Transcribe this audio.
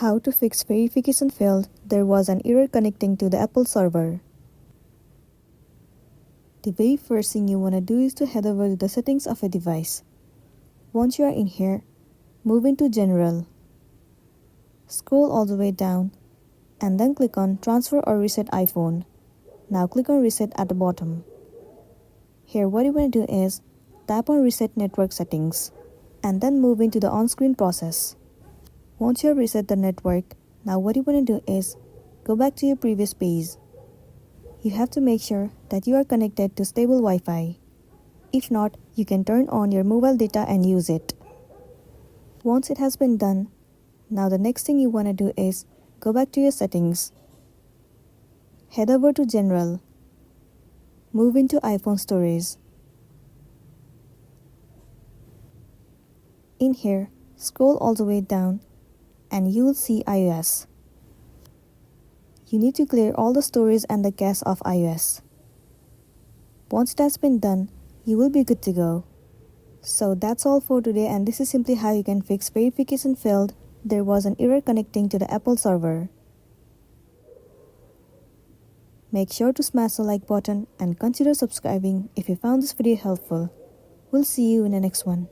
How to fix verification failed. There was an error connecting to the Apple server. The very first thing you want to do is to head over to the settings of a device. Once you are in here, move into General. Scroll all the way down and then click on Transfer or Reset iPhone. Now click on Reset at the bottom. Here what you want to do is tap on Reset Network Settings and then move into the on-screen process. Once you have reset the network, now what you want to do is go back to your previous page. You have to make sure that you are connected to stable Wi-Fi. If not, you can turn on your mobile data and use it. Once it has been done, now the next thing you want to do is go back to your settings. Head over to General. Move into iPhone storage. In here, scroll all the way down and you'll see iOS. You need to clear all the storage and the cache of iOS. Once that's been done, you will be good to go. So that's all for today, and this is simply how you can fix verification failed. There was an error connecting to the Apple server. Make sure to smash the like button and consider subscribing if you found this video helpful. We'll see you in the next one.